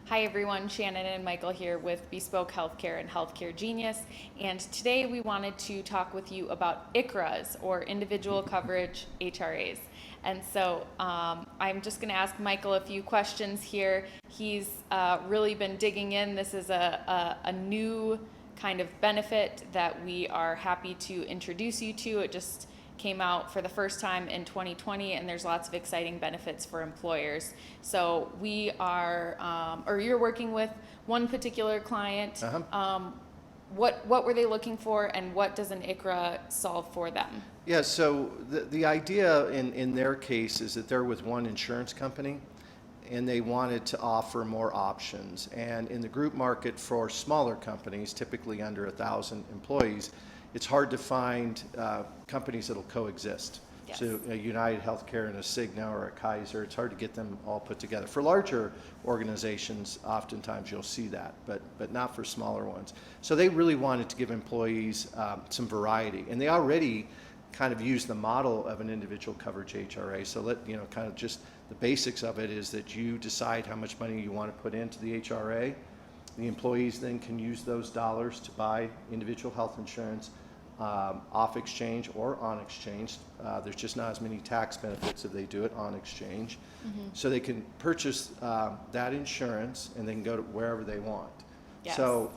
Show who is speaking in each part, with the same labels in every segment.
Speaker 1: Hi everyone, Shannon and Michael here with Bespoke Healthcare and Healthcare Genius. And today we wanted to talk with you about ICHRAs, or Individual Coverage HRAs. And so I'm just going to ask Michael a few questions here. He's really been digging in. This is a new kind of benefit that we are happy to introduce you to. It just came out for the first time in 2020, and there's lots of exciting benefits for employers. So we are, or you're working with one particular client. What were they looking for, and what does an ICHRA solve for them?
Speaker 2: Yeah, so the idea in their case is that they're with one insurance company, and they wanted to offer more options. And in the group market for smaller companies, typically under 1,000 employees, it's hard to find companies that'll coexist.
Speaker 1: Yes.
Speaker 2: So a United Healthcare and a Cigna or a Kaiser, it's hard to get them all put together. For larger organizations, oftentimes you'll see that, but not for smaller ones. So they really wanted to give employees some variety, and they already kind of use the model of an individual coverage HRA. So kind of just the basics of it is that you decide how much money you want to put into the HRA. The employees then can use those dollars to buy individual health insurance off exchange or on exchange. There's just not as many tax benefits if they do it on exchange. So they can purchase that insurance and then go to wherever they want.
Speaker 1: Yes.
Speaker 2: So,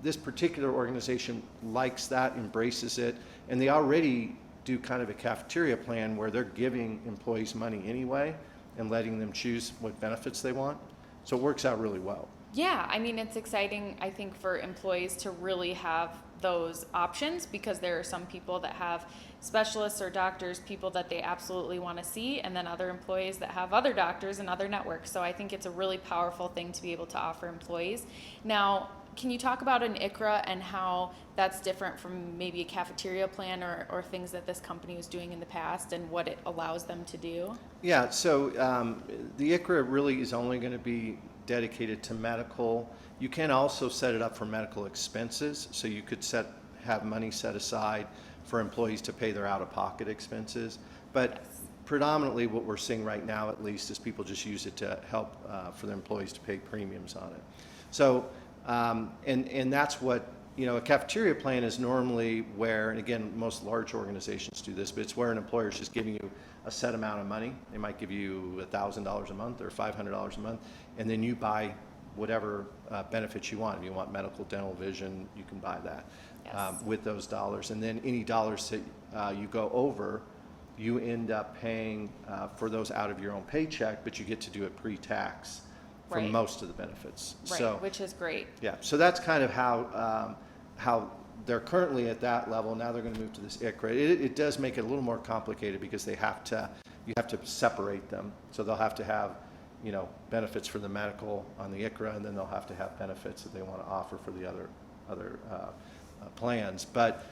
Speaker 2: this particular organization likes that, embraces it, and they already do kind of a cafeteria plan where they're giving employees money anyway and letting them choose what benefits they want. So it works out really well.
Speaker 1: Yeah, I mean, it's exciting, I think, for employees to really have those options, because there are some people that have specialists or doctors, people that they absolutely want to see, and then other employees that have other doctors and other networks. So I think it's a really powerful thing to be able to offer employees. Now, can you talk about an ICHRA and how that's different from maybe a cafeteria plan or things that this company was doing in the past, and what it allows them to do?
Speaker 2: Yeah, so the ICHRA really is only going to be dedicated to medical. You can also set it up for medical expenses, so you could have money set aside for employees to pay their out-of-pocket expenses. But predominantly what we're seeing right now, at least, is people just use it to help for their employees to pay premiums on it. So and that's what, a cafeteria plan is normally where, and again, most large organizations do this, but it's where an employer is just giving you a set amount of money. They might give you $1,000 a month or $500 a month, and then you buy whatever benefits you want. If you want medical, dental, vision, you can buy that.
Speaker 1: Yes.
Speaker 2: With those dollars. And then any dollars that you go over, you end up paying for those out of your own paycheck, but you get to do it pre-tax for
Speaker 1: Right.
Speaker 2: most of the benefits.
Speaker 1: Right,
Speaker 2: So,
Speaker 1: which is great.
Speaker 2: yeah, so that's kind of how they're currently at that level. Now they're going to move to this ICHRA. It does make it a little more complicated because you have to separate them. So they'll have to have, benefits for the medical on the ICHRA, and then they'll have to have benefits that they want to offer for the other plans. But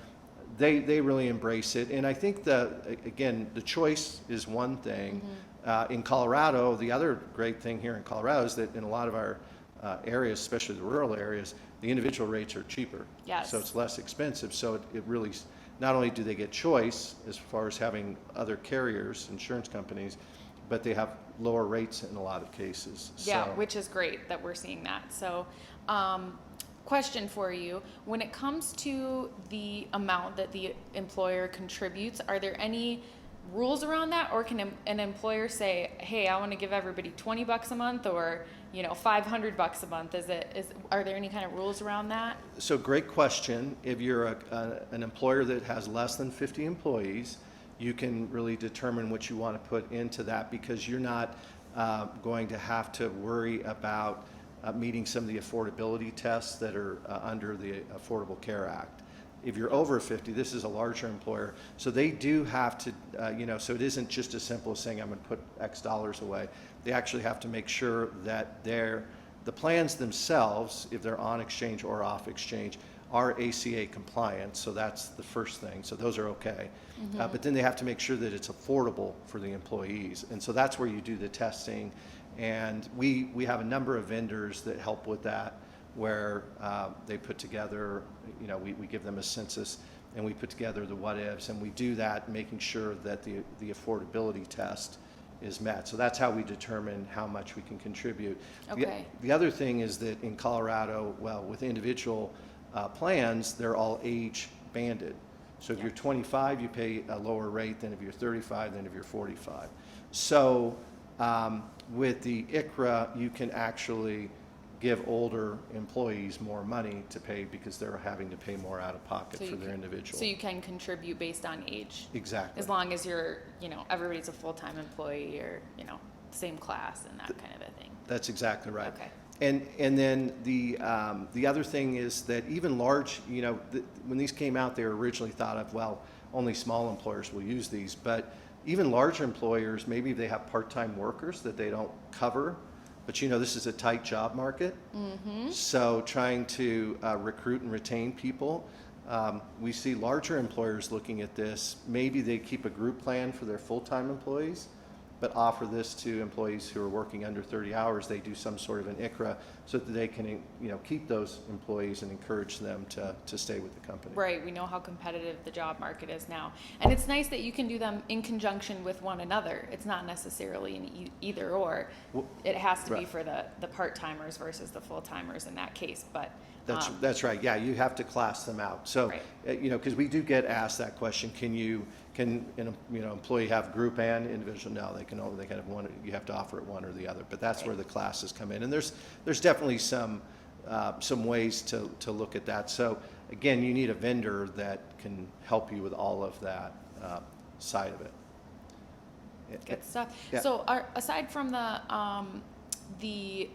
Speaker 2: they really embrace it, and I think again, the choice is one thing. In Colorado, the other great thing here in Colorado is that in a lot of our areas, especially the rural areas, the individual rates are cheaper.
Speaker 1: Yes.
Speaker 2: So it's less expensive. So it really, not only do they get choice as far as having other carriers, insurance companies, but they have lower rates in a lot of cases.
Speaker 1: Yeah,
Speaker 2: So,
Speaker 1: which is great that we're seeing that. So, question for you. When it comes to the amount that the employer contributes, are there any rules around that, or can an employer say, hey, I want to give everybody $20 a month, or $500 a month? Are there any kind of rules around that?
Speaker 2: So great question. If you're an employer that has less than 50 employees, you can really determine what you want to put into that, because you're not going to have to worry about meeting some of the affordability tests that are under the Affordable Care Act. If you're over 50, this is a larger employer, so they do have to, so it isn't just as simple as saying I'm going to put X dollars away. They actually have to make sure that the plans themselves, if they're on exchange or off exchange, are ACA compliant, so that's the first thing. So those are okay. But then they have to make sure that it's affordable for the employees, and so that's where you do the testing. And we have a number of vendors that help with that, where they put together, we give them a census and we put together the what ifs, and we do that making sure that the affordability test is met. So that's how we determine how much we can contribute.
Speaker 1: Okay.
Speaker 2: The other thing is that in Colorado, well, with individual plans, they're all age banded. So if you're 25, you pay a lower rate than if you're 35, than if you're 45. So with the ICHRA, you can actually give older employees more money to pay because they're having to pay more out of pocket for their individual.
Speaker 1: So you can contribute based on age.
Speaker 2: Exactly.
Speaker 1: As long as you're, everybody's a full-time employee or, same class and that kind of a thing.
Speaker 2: That's exactly right.
Speaker 1: Okay.
Speaker 2: And then the other thing is that even large, when these came out, they were originally thought of, well, only small employers will use these, but even larger employers, maybe they have part-time workers that they don't cover, but this is a tight job market. Mm-hmm. So trying to recruit and retain people, we see larger employers looking at this. Maybe they keep a group plan for their full-time employees, but offer this to employees who are working under 30 hours. They do some sort of an ICHRA so that they can, keep those employees and encourage them to stay with the company.
Speaker 1: Right. We know how competitive the job market is now. And it's nice that you can do them in conjunction with one another. It's not necessarily an either or. It has to be for the part-timers versus the full-timers in that case. But
Speaker 2: that's right. Yeah, you have to class them out. So,
Speaker 1: right.
Speaker 2: Because we do get asked that question, can an employee have group and individual? No, they can have one. You have to offer it one or the other. But that's where the classes come in, and there's definitely some ways to look at that. So again, you need a vendor that can help you with all of that side of it.
Speaker 1: Good stuff.
Speaker 2: Yeah.
Speaker 1: So aside from the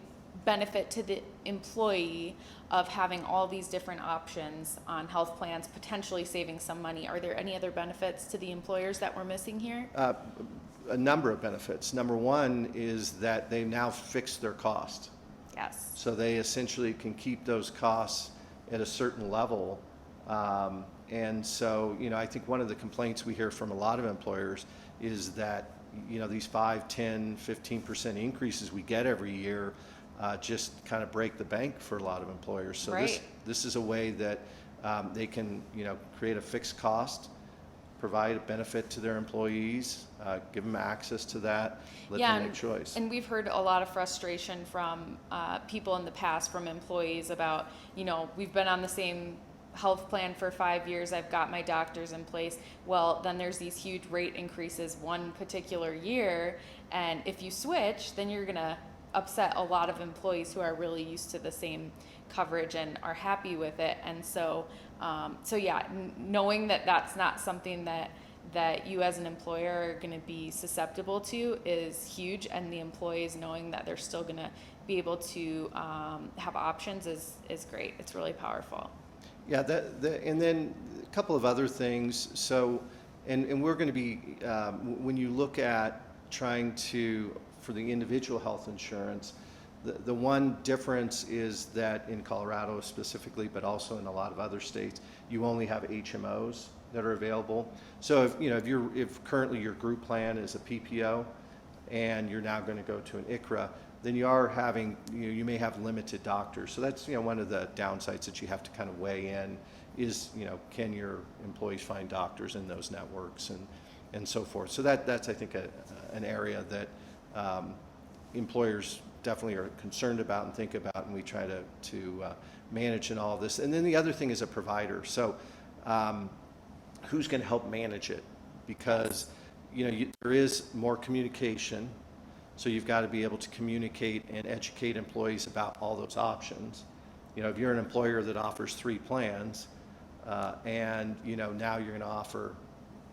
Speaker 1: benefit to the employee of having all these different options on health plans, potentially saving some money, are there any other benefits to the employers that we're missing here?
Speaker 2: A number of benefits. Number one is that they now fix their cost.
Speaker 1: Yes.
Speaker 2: So they essentially can keep those costs at a certain level. And so, I think one of the complaints we hear from a lot of employers is that, these 5, 10, 15% increases we get every year just kind of break the bank for a lot of employers. So
Speaker 1: right.
Speaker 2: this is a way that they can, create a fixed cost, provide a benefit to their employees, give them access to that, let them make choice.
Speaker 1: And we've heard a lot of frustration from people in the past, from employees about, we've been on the same health plan for 5 years, I've got my doctors in place. Well, then there's these huge rate increases one particular year, and if you switch, then you're gonna upset a lot of employees who are really used to the same coverage and are happy with it. And so knowing that that's not something that you as an employer are going to be susceptible to is huge, and the employees knowing that they're still going to be able to have options is great. It's really powerful.
Speaker 2: Yeah, and then a couple of other things. So, and we're going to be, when you look at trying to, for the individual health insurance, the one difference is that in Colorado specifically, but also in a lot of other states, you only have HMOs that are available. So if currently your group plan is a PPO and you're now going to go to an ICHRA, then you are having, you may have limited doctors. So that's, one of the downsides that you have to kind of weigh in is, can your employees find doctors in those networks and so forth. So that's I think an area that employers definitely are concerned about and think about, and we try to manage in all of this. And then the other thing is a provider. So who's going to help manage it? Because there is more communication, so you've got to be able to communicate and educate employees about all those options. If you're an employer that offers 3 plans, and now you're going to offer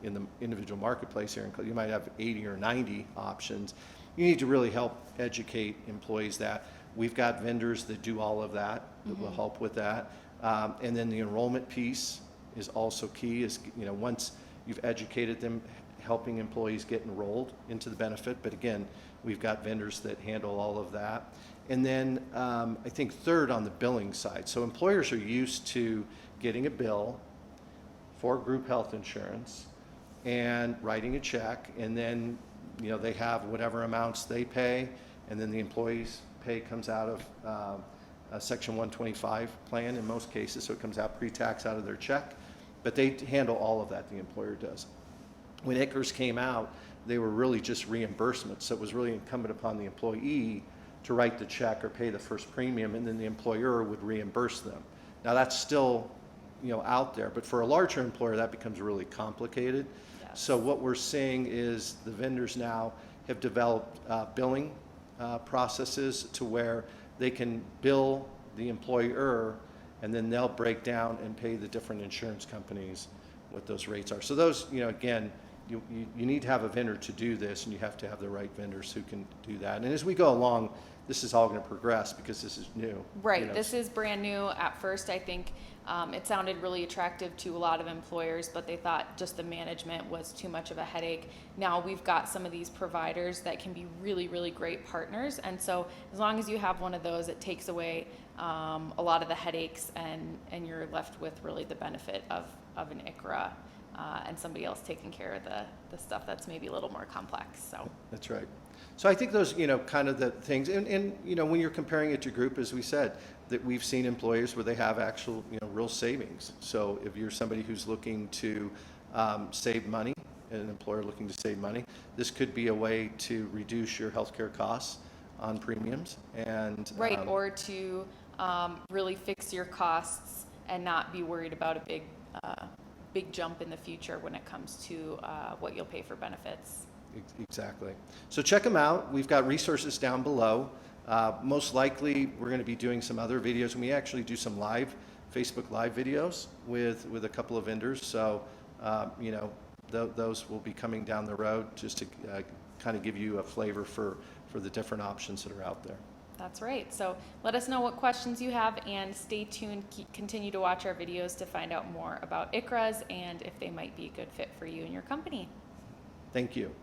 Speaker 2: in the individual marketplace here, you might have 80 or 90 options. You need to really help educate employees that we've got vendors that do all of that, that will help with that. And then the enrollment piece is also key, is, once you've educated them, helping employees get enrolled into the benefit. But again, we've got vendors that handle all of that. And then I think third, on the billing side. So employers are used to getting a bill for group health insurance and writing a check, and then they have whatever amounts they pay, and then the employee's pay comes out of a Section 125 plan in most cases, so it comes out pre-tax out of their check. But they handle all of that, the employer does. When ICHRAs came out, they were really just reimbursements. So it was really incumbent upon the employee to write the check or pay the first premium, and then the employer would reimburse them. Now that's still, out there, but for a larger employer, that becomes really complicated.
Speaker 1: Yes.
Speaker 2: So what we're seeing is the vendors now have developed billing processes to where they can bill the employer, and then they'll break down and pay the different insurance companies what those rates are. So those, again, you need to have a vendor to do this, and you have to have the right vendors who can do that. And as we go along, this is all going to progress because this is new.
Speaker 1: Right, this is brand new. At first, I think it sounded really attractive to a lot of employers, but they thought just the management was too much of a headache. Now we've got some of these providers that can be really, really great partners, and so as long as you have one of those, it takes away a lot of the headaches, and you're left with really the benefit of an ICHRA and somebody else taking care of the stuff that's maybe a little more complex. So
Speaker 2: that's right. So I think those, kind of the things, and when you're comparing it to group, as we said, that we've seen employers where they have actual, real savings. So if you're somebody who's looking to save money, an employer looking to save money, this could be a way to reduce your healthcare costs on premiums, and
Speaker 1: right, or to really fix your costs and not be worried about a big jump in the future when it comes to what you'll pay for benefits.
Speaker 2: Exactly. So check them out. We've got resources down below. Most likely, we're going to be doing some other videos, and we actually do some Facebook Live videos with a couple of vendors. So, those will be coming down the road just to kind of give you a flavor for the different options that are out there.
Speaker 1: That's right. So let us know what questions you have, and stay tuned. Continue to watch our videos to find out more about ICHRAs and if they might be a good fit for you and your company.
Speaker 2: Thank you.